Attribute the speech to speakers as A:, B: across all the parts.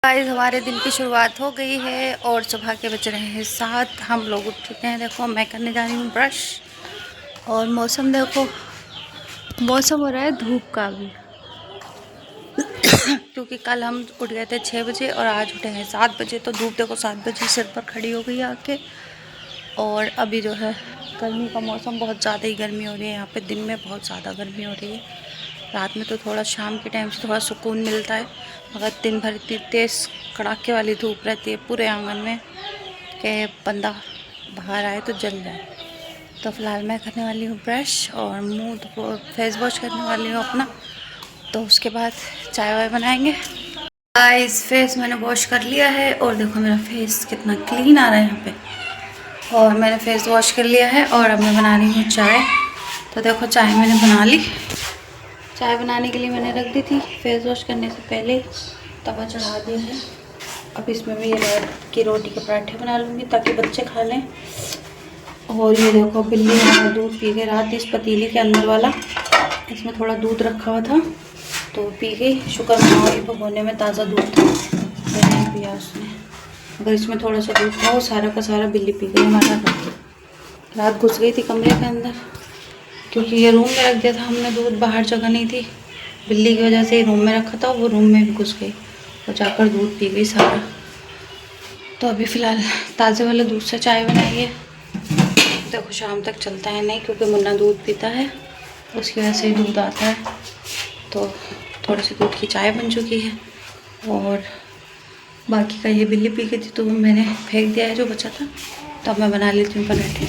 A: Guys हमारे दिन की शुरुआत हो गई है और सुबह के बज रहे हैं 7। हम लोग उठ चुके हैं। देखो मैं करने जा रही हूँ ब्रश। और मौसम देखो, मौसम हो रहा है धूप का भी क्योंकि कल हम उठ गए थे 6 बजे और आज उठे हैं 7 बजे। तो धूप देखो 7 बजे सिर पर खड़ी हो गई आके। और अभी जो है गर्मी का मौसम, बहुत ज़्यादा ही गर्मी हो रही है यहाँ पे। दिन में बहुत ज़्यादा गर्मी हो रही है, रात में तो थोड़ा शाम के टाइम से थोड़ा सुकून मिलता है, मगर दिन भर इतनी तेज़ कड़ाके वाली धूप रहती है पूरे आंगन में कि बंदा बाहर आए तो जल जाए। तो फ़िलहाल मैं करने वाली हूँ ब्रश और मुँह फेस वॉश करने वाली हूँ अपना। तो उसके बाद चाय वाय बनाएंगे। गाइस फेस मैंने वॉश कर लिया है और देखो मेरा फेस कितना क्लीन आ रहा है यहाँ पे। और मैंने फेस वॉश कर लिया है और अब मैं बना रही हूँ चाय। तो देखो चाय मैंने बना ली। चाय बनाने के लिए मैंने रख दी थी फेस वॉश करने से पहले, तवा चढ़ा दिया है। अब इसमें मैं ये रात की रोटी के पराठे बना लूँगी ताकि बच्चे खा लें। और ये देखो बिल्ली हमारा दूध पी गई रात इस पतीली के अंदर वाला, इसमें थोड़ा दूध रखा हुआ था तो पी गई। शुक्र मनाओ ये भगोने में ताज़ा दूध था, नहीं पिया उसने। अगर इसमें थोड़ा सा दूध था वो सारा का सारा बिल्ली पी गई हमारा। रात घुस गई थी कमरे के अंदर क्योंकि ये रूम में रख दिया था हमने दूध, बाहर जगह नहीं थी। बिल्ली की वजह से रूम में रखा था, वो रूम में भी घुस गई और जाकर दूध पी गई सारा। तो अभी फ़िलहाल ताज़े वाले दूध से चाय बनाई है। देखो शाम तक चलता है नहीं क्योंकि मुन्ना दूध पीता है, उसकी वजह से ही दूध आता है। तो थोड़ी सी दूध की चाय बन चुकी है और बाकी का ये बिल्ली पी गई थी तो मैंने फेंक दिया है जो बचा था। तो अब मैं बना लेती हूँ पराठे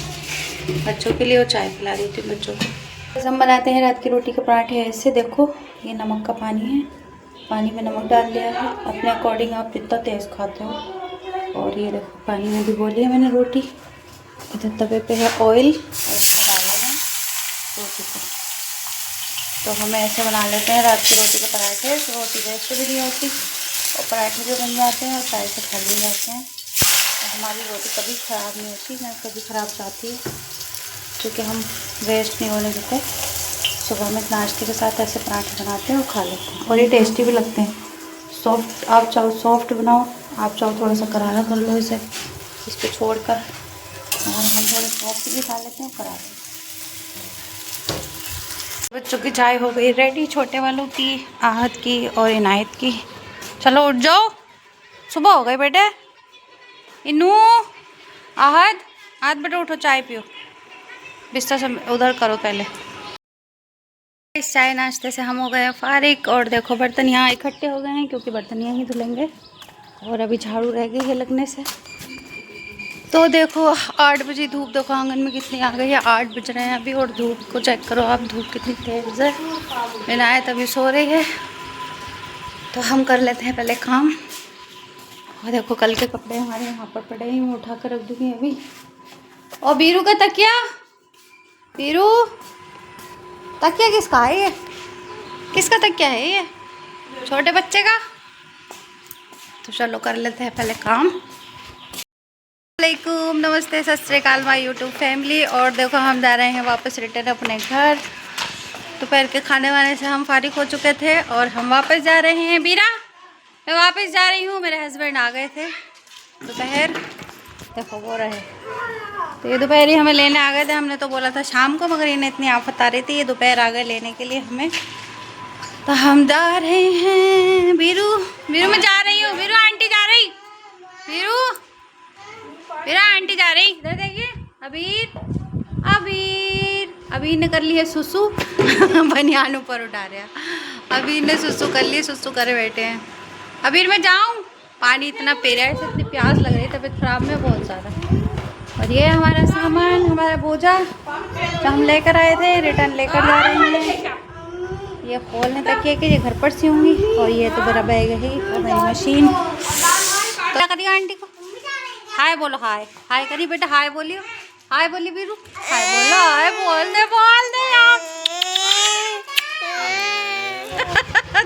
A: बच्चों के लिए और चाय पिला देती हूँ बच्चों को। हम बनाते हैं रात की रोटी के पराठे ऐसे। देखो ये नमक का पानी है, पानी में नमक डाल दिया है अपने अकॉर्डिंग, आप जितना तेज़ खाते हो। और ये देखो पानी में भिगो लिया मैंने रोटी। इधर तवे पे है ऑयल और इसमें डाला है रोटी को। तो हमें ऐसे बना लेते हैं रात की रोटी के पराठे। रोटी वेस्ट भी नहीं होती और पराठे भी बन जाते हैं और चाय से खा लिए जाते हैं। और हमारी रोटी कभी ख़राब नहीं होती, ना कभी ख़राब जाती है क्योंकि हम वेस्ट नहीं होने देते। सुबह में नाश्ते के साथ ऐसे पराठे बनाते हैं और खा लेते हैं और ये टेस्टी भी लगते हैं। सॉफ्ट, आप चाहो सॉफ्ट बनाओ, आप चाहो थोड़ा सा करारा कर लो इसे इस पर छोड़ कर, और हम थोड़े सॉफ्ट भी खा लेते हैं पराठे। बच्चों की चाय हो गई रेडी, छोटे वालों की, आहत की और इनायत की। चलो उठ जाओ, सुबह हो गई बेटे। इनू, आहत, आहत बेटा उठो चाय पियो, बिस्तर से उधर करो पहले। इस चाय नाश्ते से हम हो गए फारिग और देखो बर्तन यहाँ इकट्ठे हो गए हैं क्योंकि बर्तन यहाँ ही धुलेंगे। और अभी झाड़ू रह गई है लगने से। तो देखो 8 बजे धूप देखो आंगन में कितनी आ गई है, 8 बज रहे हैं अभी। और धूप को चेक करो आप, धूप कितनी तेज़ है। इनायत अभी सो रही है तो हम कर लेते हैं पहले काम। और देखो कल के कपड़े हमारे यहाँ पर पड़े हैं, मैं उठा कर रख दूँगी अभी। और बीरू का तकिया, बीरू तकिया किसका है ये? किसका तकिया है ये? छोटे बच्चे का। तो चलो कर लेते हैं पहले काम। वालेकुम, नमस्ते, सत श्री अकाल माय यूट्यूब फैमिली। और देखो हम जा रहे हैं वापस रिटर्न अपने घर। दोपहर के खाने वाने से हम फारिग हो चुके थे और हम वापस जा रहे हैं। बीरा मैं वापस जा रही हूँ, मेरे हस्बैंड आ गए थे दोपहर, देखो वो रहे। तो ये दोपहर ही हमें लेने आ गए थे, हमने तो बोला था शाम को, मगर इन्हें इतनी आफत आ रही थी, ये दोपहर आ गए लेने के लिए हमें। तो हम जा रहे हैं। बीरू, बीरू मैं जा रही हूँ, बीरू आंटी जा रही, बीरू मेरा आंटी जा रही, इधर देखिए। अबीर, अबीर, अबीर ने कर ली है सुसु बनियान ऊपर उठा रहा। अबीर ने सुसु कर ली, सुसु करे बैठे हैं। अबीर मैं जाऊँ, पानी इतना पी रहा है, इतनी प्यास लग रही है, तबीयत खराब में बहुत ज़्यादा। और ये हमारा सामान, हमारा बोझा जो हम लेकर आए थे, रिटर्न लेकर जा रहे हैं। ये खोलने तक है कि ये घर पर सीऊँगी। और ये तो मेरा बैग है और मेरी मशीन। तो क्या करिए आंटी को हाय बोलो, हाय हाय करी बेटा, हाय बोलियो, हाय बोली बीरू, हाय बोलो, हाय बोल दे यार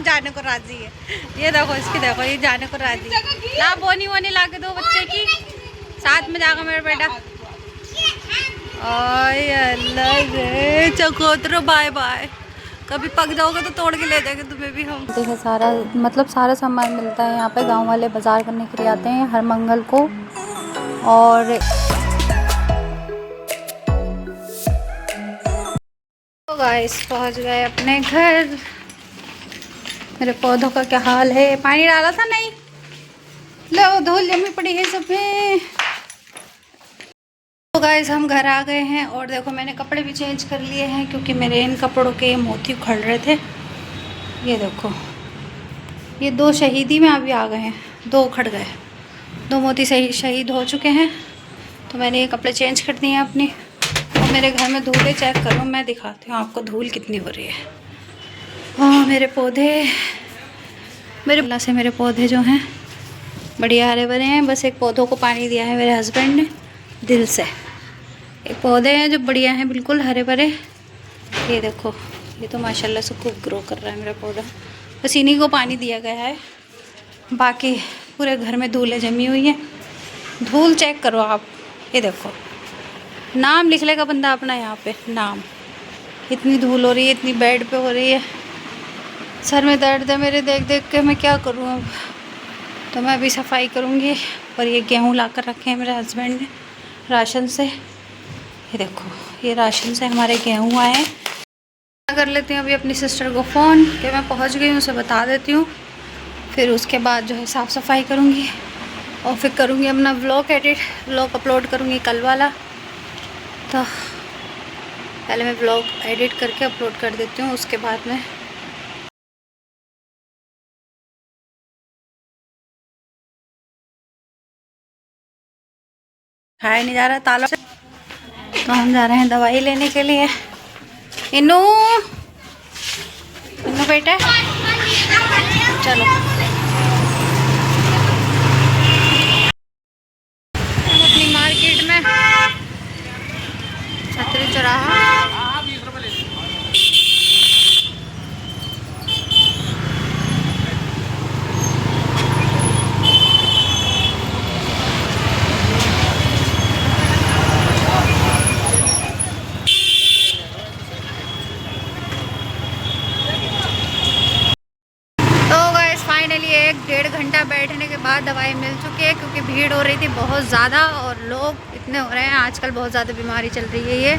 A: जाने को राजी है ये, देखो इसकी, देखो ये जाने को राजी है। ला बोनी वोनी ला के दो बच्चे की, साथ में जाकर मेरा बेटा। ओए अल्लाह रे चकोतरो, बाय बाय कभी पक जाओगे तो तोड़ के ले जाएंगे तुम्हें भी हम। देखिए सारा मतलब सारा सामान मिलता है यहाँ पे। गांव वाले बाजार करने के लिए आते हैं हर मंगल को। और तो गाइस पहुँच गए अपने घर। मेरे पौधों का क्या हाल है, पानी डाला था नहीं, लो धूल जमी पड़ी है सब में। तो गाइस हम घर आ गए हैं और देखो मैंने कपड़े भी चेंज कर लिए हैं क्योंकि मेरे इन कपड़ों के मोती उखड़ रहे थे। ये देखो ये 2 शहीदी में अभी आ गए हैं, 2 उखड़ गए, 2 मोती शहीद हो चुके हैं। तो मैंने ये कपड़े चेंज कर दिए हैं अपने। और मेरे घर में धूल चेक करो, मैं दिखाती हूँ आपको धूल कितनी हो रही है। हाँ मेरे पौधे, मेरे अल्लाह से मेरे पौधे जो हैं बढ़िया हरे भरे हैं। बस एक पौधों को पानी दिया है मेरे हस्बैंड ने दिल से। एक पौधे हैं जो बढ़िया हैं बिल्कुल हरे भरे। ये देखो ये तो माशाल्लाह से खूब ग्रो कर रहा है मेरा पौधा। बस इन्हीं को पानी दिया गया है, बाकी पूरे घर में धूलें जमी हुई हैं। धूल चेक करो आप, ये देखो नाम लिख लेगा बंदा अपना यहाँ पे नाम। इतनी धूल हो रही है, इतनी बेड पे हो रही है, सर में दर्द है मेरे देख देख के। मैं क्या करूँ अब, तो मैं अभी सफाई करूँगी। और ये गेहूँ ला कर रखे हैं मेरे हस्बैंड ने राशन से। ये देखो ये राशन से हमारे गेहूँ आए हैं। कर लेती हूँ अभी अपनी सिस्टर को फ़ोन कि मैं पहुँच गई हूँ, उसे बता देती हूँ। फिर उसके बाद जो है साफ़ सफाई करूँगी और फिर करूँगी अपना व्लॉग एडिट, व्लॉग अपलोड करूँगी कल वाला। तो पहले मैं व्लॉग एडिट करके अपलोड कर देती हूँ, उसके बाद में खाया नहीं जा रहा ताला से। तो हम जा रहे हैं दवाई लेने के लिए। इन्नू इन्नू बेटा चलो। अपनी मार्केट में छतरी चौराहा। फाइनली 1-1.5 घंटा बैठने के बाद दवाई मिल चुकी है क्योंकि भीड़ हो रही थी बहुत ज़्यादा और लोग इतने हो रहे हैं। आजकल बहुत ज़्यादा बीमारी चल रही है, ये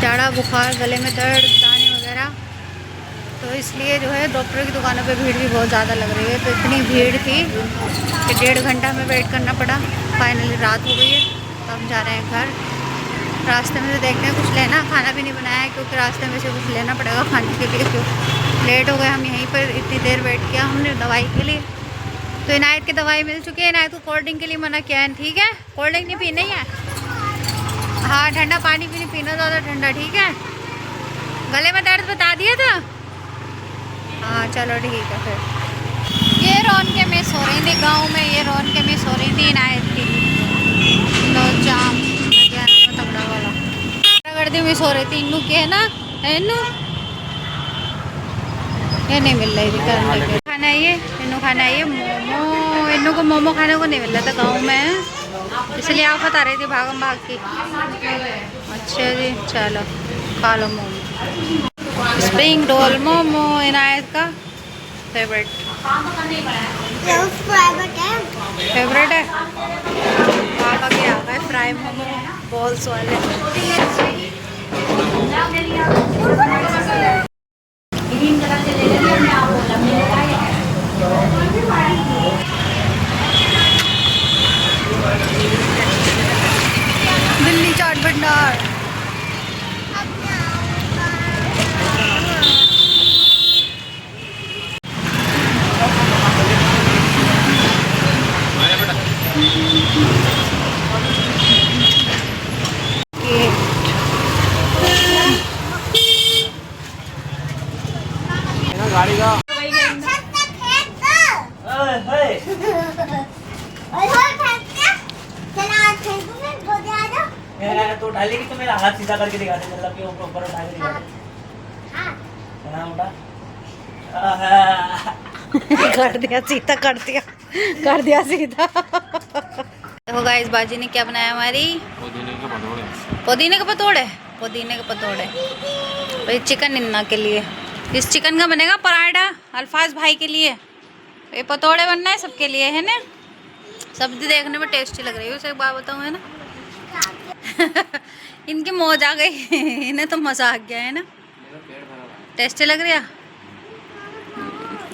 A: जाड़ा बुखार, गले में दर्द, दाने वगैरह। तो इसलिए जो है डॉक्टर की दुकानों पे भीड़ भी बहुत ज़्यादा लग रही है। तो इतनी भीड़ थी कि 1.5 घंटा हमें वेट करना पड़ा। फाइनली रात हो गई है, तो हम जा रहे हैं घर। रास्ते में से देखते हैं कुछ लेना, खाना भी नहीं बनाया है क्योंकि रास्ते में से कुछ लेना पड़ेगा खाने के लिए। क्यों लेट हो गए हम, यहीं पर इतनी देर वेट किया हमने दवाई के लिए। तो इनायत की दवाई मिल चुकी है। इनायत को कोल्ड ड्रिंक के लिए मना किया है, ठीक है? कोल्ड ड्रिंक नहीं पीनी है, हाँ ठंडा पानी भी नहीं पीना ज़्यादा ठंडा, ठीक है? गले में दर्द बता दिया था, हाँ चलो ठीक है। फिर ये रौन के मिस हो रही थी गाँव में, ये रौन के मिस हो रही थी इनायत की। लो जाम तगड़ा वाला गर्दी मिस हो रही थी इन्नू की, है ना इन्नू? ये नहीं मिल रही थी करने के खाना। ये इन्नू खाना है, ये मोमो। इन्नू को मोमो खाने को नहीं मिल रहा था गाँव में, इसलिए आफत आ रही थी भागम भाग की। अच्छा जी चलो खा लो मोमो। स्प्रिंग रोल मोमो इनायत का फेवरेट है। पापा के आ गए फ्राई मोमो बॉल्स वाले। दिल्ली चाट भंडार। गाड़ी का तो डालेगी तो मेरा हाथ सीधा करके दिखा दे, मतलब कि ऊपर उठा के दिखा दे। कर दिया सीधा, कर दिया सीधा। देखो गाइस बाजी ने क्या बनाया हमारी, पुदीने के पतोड़े। पुदीने के पतोड़े भाई चिकन इन्ना के लिए। इस चिकन का बनेगा पराठा अल्फाज भाई के लिए, ये पतोड़े बनना है सबके लिए, है ना। सब्जी देखने में टेस्टी लग रही है, उसे एक बात बताऊँ, है ना। इनकी मौज आ गई। इन्हें तो मजा आ गया, है ना। टेस्टी लग रही है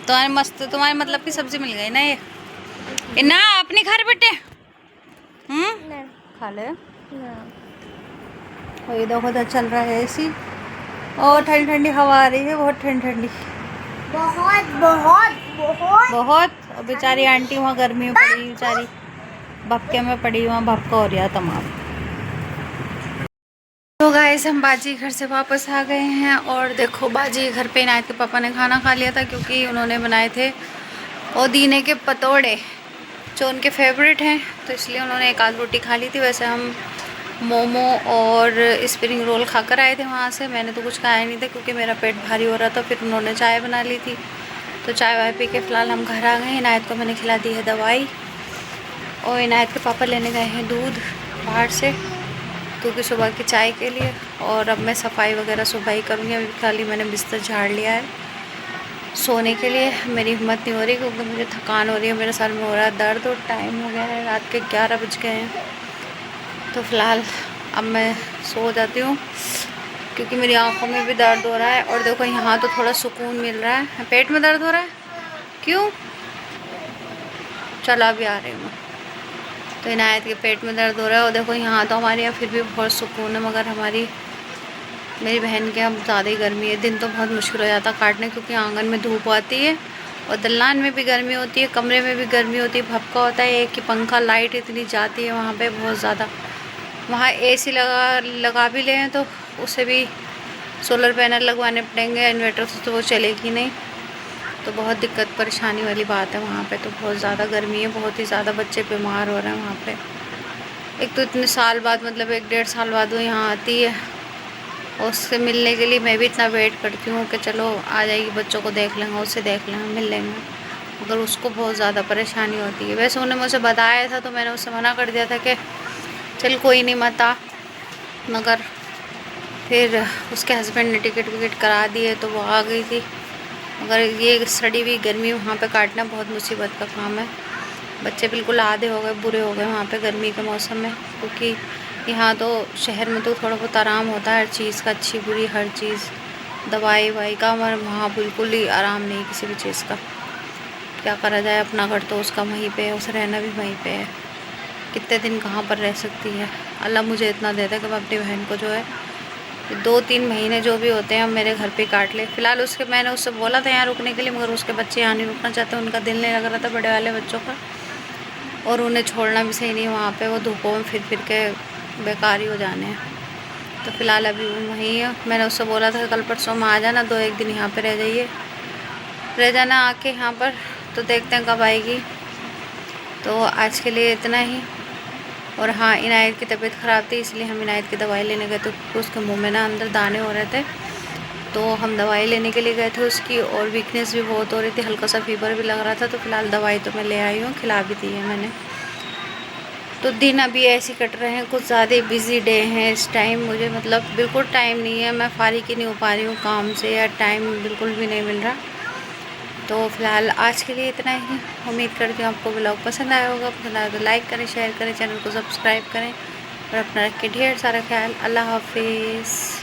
A: तुम्हारे, मस्त तुम्हारे मतलब की सब्जी मिल गई ना ये ना अपनी घर बेटे। खा ले। और ये देखो तो चल रहा है एसी और ठंडी ठंडी हवा आ रही है, बहुत ठंडी ठंडी, बहुत बहुत बहुत बहुत। और बेचारी आंटी वहाँ गर्मी में पड़ी, बेचारी भपके में पड़ी, वहाँ भपका हो रहा तमाम। तो गाइस हम बाजी घर से वापस आ गए हैं और देखो बाजी घर पे इनायत के पापा ने खाना खा लिया था, क्योंकि उन्होंने बनाए थे पुदीने के पतोड़े जो उनके फेवरेट हैं, तो इसलिए उन्होंने एक आध रोटी खा ली थी। वैसे हम मोमो और स्प्रिंग रोल खाकर आए थे वहाँ से, मैंने तो कुछ खाया नहीं था क्योंकि मेरा पेट भारी हो रहा था। फिर उन्होंने चाय बना ली थी, तो चाय वाय पी के फ़िलहाल हम घर आ गए। इनायत को मैंने खिला दी है दवाई और इनायत के पापा लेने गए हैं दूध बाहर से, क्योंकि सुबह की चाय के लिए। और अब मैं सफाई वगैरह सुबह ही करूँगी। अभी खाली मैंने बिस्तर झाड़ लिया है सोने के लिए, मेरी हिम्मत नहीं हो रही क्योंकि मुझे थकान हो रही है, मेरे सर में हो रहा है दर्द और टाइम हो गया है, रात के 11 बज गए हैं। तो फ़िलहाल अब मैं सो जाती हूँ क्योंकि मेरी आँखों में भी दर्द हो रहा है। और देखो यहाँ तो थोड़ा सुकून मिल रहा है, पेट में दर्द हो रहा है क्यों, चला भी आ रही हूँ। तो इनायत के पेट में दर्द हो रहा है और देखो यहाँ तो हमारे यहाँ फिर भी बहुत सुकून है, मगर मेरी बहन के अब ज़्यादा ही गर्मी है। दिन तो बहुत मुश्किल हो जाता काटने, क्योंकि आंगन में धूप आती है और दलान में भी गर्मी होती है, कमरे में भी गर्मी होती है, भपका होता है। एक कि पंखा लाइट इतनी जाती है वहाँ पे बहुत ज़्यादा। वहाँ एसी लगा भी लें तो उसे भी सोलर पैनल लगवाने पड़ेंगे, इन्वर्टर से तो वो चलेगी नहीं। तो बहुत दिक्कत परेशानी वाली बात है वहाँ पे, तो बहुत ज़्यादा गर्मी है, बहुत ही ज़्यादा बच्चे बीमार हो रहे हैं वहाँ पे। एक तो इतने साल बाद, मतलब 1-1.5 साल बाद वो यहाँ आती है और उससे मिलने के लिए मैं भी इतना वेट करती हूँ कि चलो आ जाएगी, बच्चों को देख लेंगे, उससे देख लेंगे, मिल लेंगे, मगर उसको बहुत ज़्यादा परेशानी होती है। वैसे उन्होंने मुझे बताया था तो मैंने उससे मना कर दिया था कि चल कोई नहीं मत आ, मगर फिर उसके हस्बैंड ने टिकट विकट करा दिए तो वो आ गई थी। मगर ये सड़ी हुई गर्मी वहाँ पे काटना बहुत मुसीबत का काम है। बच्चे बिल्कुल आधे हो गए, बुरे हो गए वहाँ पे गर्मी के मौसम में, क्योंकि यहाँ तो शहर में तो थोड़ा बहुत आराम होता है हर चीज़ का, अच्छी बुरी हर चीज़, दवाई वाई का, मगर वहाँ बिल्कुल ही आराम नहीं किसी भी चीज़ का। क्या करा जाए, अपना घर तो उसका वहीं पे है, उसे रहना भी वहीं पे है, कितने दिन कहाँ पर रह सकती है। अल्लाह मुझे इतना दे दे कि मैं अपनी बहन को जो है 2-3 महीने जो भी होते हैं हम मेरे घर पे काट ले। फ़िलहाल मैंने उससे बोला था यहाँ रुकने के लिए, मगर उसके बच्चे यहाँ नहीं रुकना चाहते, उनका दिल नहीं लग रहा था बड़े वाले बच्चों का, और उन्हें छोड़ना भी सही नहीं वहाँ पे, वो धूपों में फिर के बेकार ही हो जाने हैं। तो फ़िलहाल अभी वो वहीं है। मैंने उससे बोला था कल परसों में आ जाना, 2-1 दिन यहाँ पे रह जाना आके यहाँ पर, तो देखते हैं कब आएगी। तो आज के लिए इतना ही। और हाँ, इनायत की तबीयत ख़राब थी, इसलिए हम इनायत की दवाई लेने गए तो उसके मुंह में ना अंदर दाने हो रहे थे, तो हम दवाई लेने के लिए गए थे उसकी, और वीकनेस भी बहुत हो रही थी, हल्का सा फीवर भी लग रहा था। तो फ़िलहाल दवाई तो मैं ले आई हूँ, खिला भी दी है मैंने। तो दिन अभी ऐसे कट रहे हैं, कुछ ज़्यादा बिज़ी डे हैं इस टाइम, मुझे मतलब बिल्कुल टाइम नहीं है, मैं फारिग ही नहीं हो पा रही हूँ काम से, या टाइम बिल्कुल भी नहीं मिल रहा। तो फ़िलहाल आज के लिए इतना ही। उम्मीद करती हूँ आपको ब्लॉग पसंद आया होगा, पसंद आया तो लाइक करें, शेयर करें, चैनल को सब्सक्राइब करें और अपना रखें ढेर सारा ख्याल। अल्लाह हाफिज़।